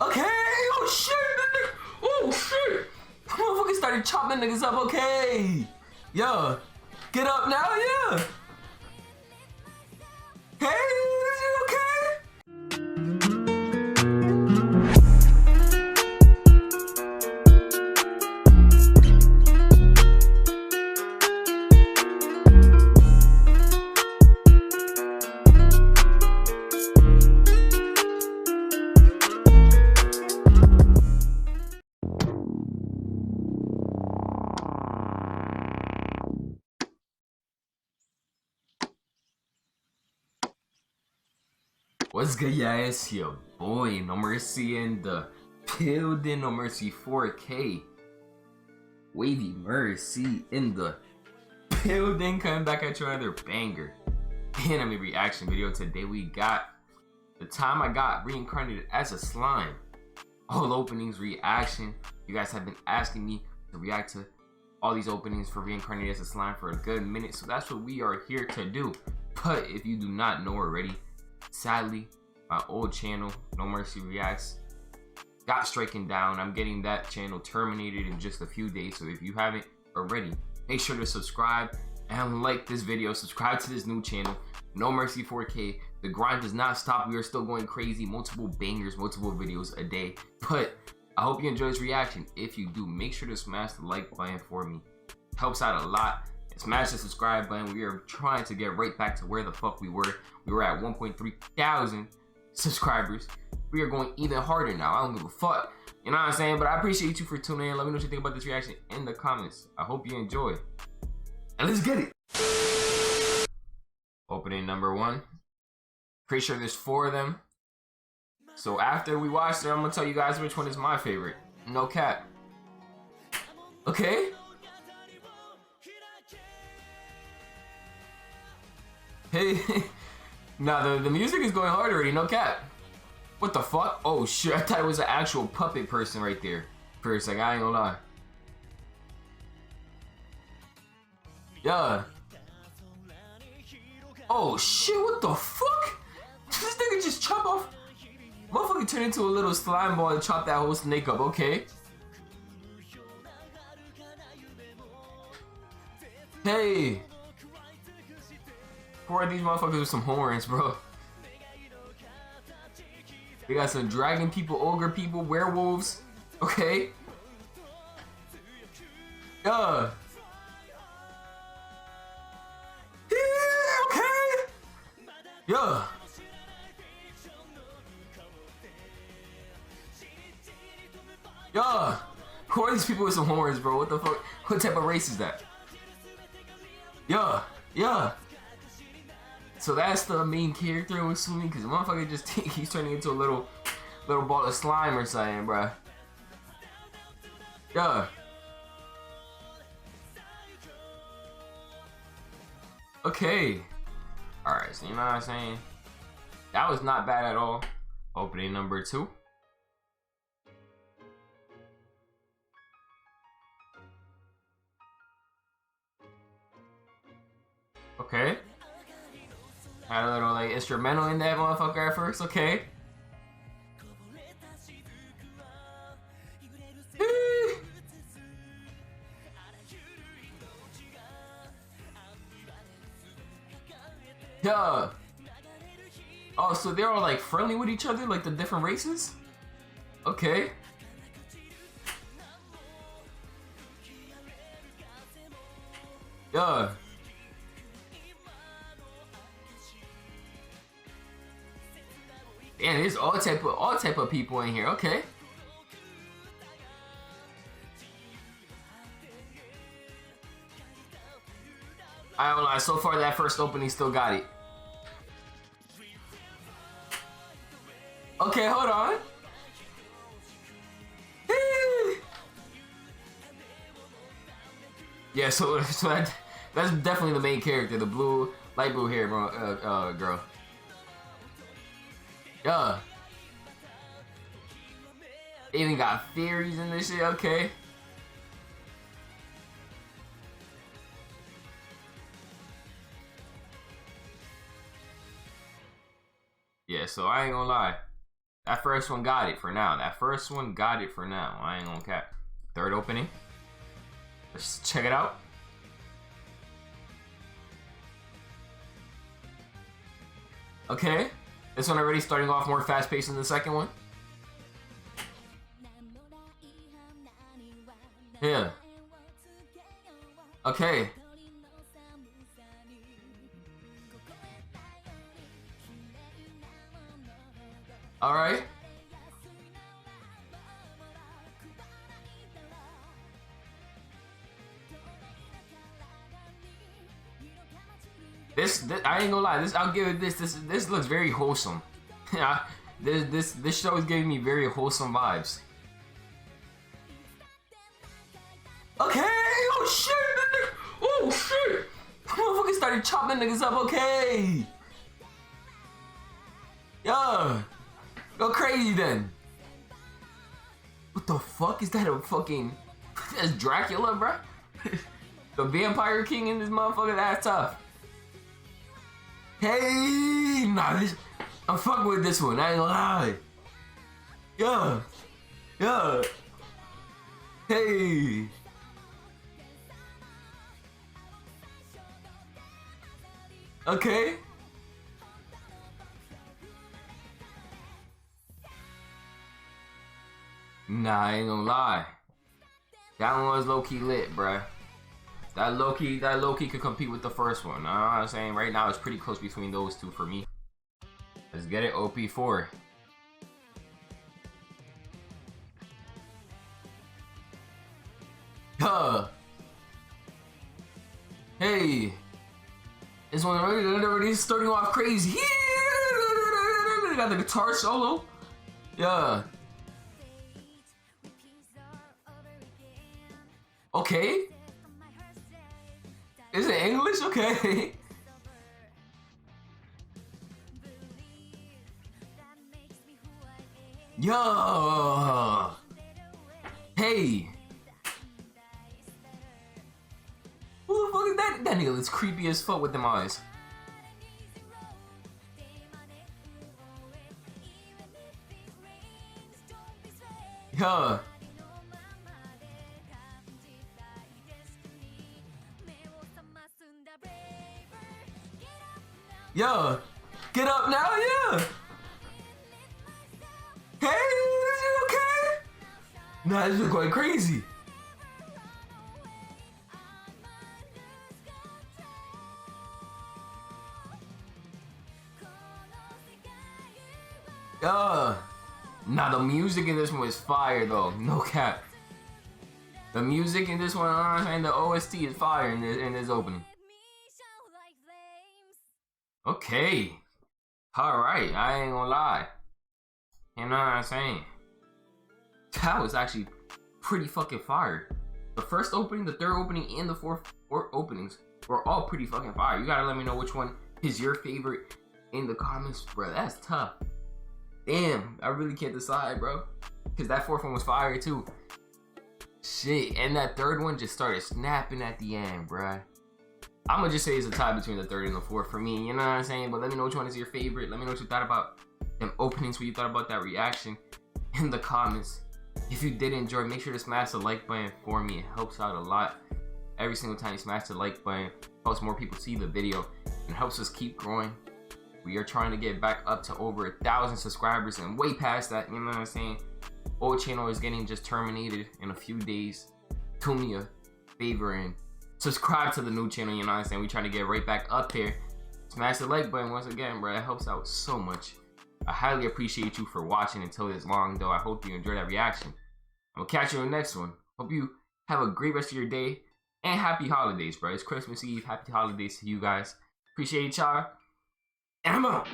Okay, oh shit, oh shit. Motherfucker started chopping niggas up, okay. Yo, get up now, yeah. Hey, is it okay? What's good, guys? It's your boy, No Mercy in the building. No Mercy 4K. Wavy Mercy in the building. Coming back at you another banger anime reaction video. Today we got the time I got reincarnated as a slime. All openings reaction. You guys have been asking me to react to all these openings for reincarnated as a slime for a good minute. So that's what we are here to do. But if you do not know already, sadly, my old channel, No Mercy Reacts, got stricken down. I'm getting that channel terminated in just a few days. So if you haven't already, make sure to subscribe and like this video. Subscribe to this new channel, No Mercy 4K. The grind does not stop. We are still going crazy. Multiple bangers, multiple videos a day. But I hope you enjoy this reaction. If you do, make sure to smash the like button for me. Helps out a lot. Smash the subscribe button. We are trying to get right back to where the fuck we were. We were at 1.3 thousand subscribers. We are going even harder now. I don't give a fuck. You know what I'm saying? But I appreciate you for tuning in. Let me know what you think about this reaction in the comments. I hope you enjoy. And let's get it. Opening number 1. Pretty sure there's 4 of them. So after we watch them, I'm gonna tell you guys which one is my favorite. No cap. Okay. Hey, nah, the music is going hard already, no cap. What the fuck? Oh shit, I thought it was an actual puppet person right there. For a second, I ain't gonna lie. Yeah. Oh shit, what the fuck? This nigga just chop off. Motherfucker turned into a little slime ball and chopped that whole snake up, okay. Hey. Four of these motherfuckers with some horns, bro. We got some dragon people, ogre people, werewolves. Okay. Yeah. Okay. Yeah. Yeah. Who are these people with some horns, bro? What the fuck? What type of race is that? Yeah. Yeah. So that's the main character, I'm assuming, because the motherfucker just he's turning into a little ball of slime or something, bruh. Yeah. Okay. Alright, so you know what I'm saying? That was not bad at all. Opening number 2. Okay. Had a little like instrumental in that motherfucker at first, okay. Yeah. Oh, so they're all like friendly with each other, like the different races? Okay. Yeah. Damn, there's all type of people in here. Okay. I don't lie. So far, that first opening still got it. Okay, hold on. Yeah, so that's definitely the main character, the light blue hair, girl. Yeah. They even got theories in this shit, okay. Yeah, so I ain't gonna lie. That first one got it for now. That first one got it for now. I ain't gonna cap. Third opening. Let's check it out. Okay. This one already starting off more fast-paced than the second one. Yeah. Okay. Alright. This I ain't gonna lie. I'll give it this. This looks very wholesome. This show is giving me very wholesome vibes. Okay. Oh shit. Oh shit. Motherfucker started chopping niggas up. Okay. Yeah. Go crazy then. What the fuck is that? A fucking that's Dracula, bruh? The vampire king in this motherfucker. That's tough. Hey, nah, I'm fucking with this one. I ain't gonna lie. Yeah, yeah. Hey. Okay. Nah, I ain't gonna lie. That one was low-key lit, bruh. That low-key could compete with the first one. You know what I'm saying? Right now, it's pretty close between those two for me. Let's get it, OP4. Huh. Hey. This one already starting off crazy. Got the guitar solo. Yeah. Okay. Is it English? Okay. Yo. Hey. Who the fuck is that? That nigga is creepy as fuck with them eyes. Yo. Yo, get up now, yeah. Hey, is it okay? Nah, this is going crazy. Nah, the music in this one is fire though, no cap. The music in this one, and the OST is fire in this opening. Okay. Alright, I ain't gonna lie. You know what I'm saying? That was actually pretty fucking fire. The first opening, the third opening, and the fourth openings were all pretty fucking fire. You gotta let me know which one is your favorite in the comments, bro. That's tough. Damn, I really can't decide, bro. Because that fourth one was fire too. Shit, and that third one just started snapping at the end, bruh. I'm gonna just say it's a tie between the third and the fourth for me, you know what I'm saying? But let me know which one is your favorite. Let me know what you thought about them openings, what you thought about that reaction in the comments. If you did enjoy, make sure to smash the like button for me. It helps out a lot. Every single time you smash the like button, helps more people see the video and helps us keep growing. We are trying to get back up to over 1,000 subscribers and way past that, you know what I'm saying? Old channel is getting just terminated in a few days. Do me a favor and subscribe to the new channel, you know what I'm saying? We're trying to get right back up there. Smash the like button once again, bro. It helps out so much. I highly appreciate you for watching until this long, though. I hope you enjoyed that reaction. I'm gonna catch you in the next one. Hope you have a great rest of your day and happy holidays, bro. It's Christmas Eve. Happy holidays to you guys. Appreciate y'all. And I'm out.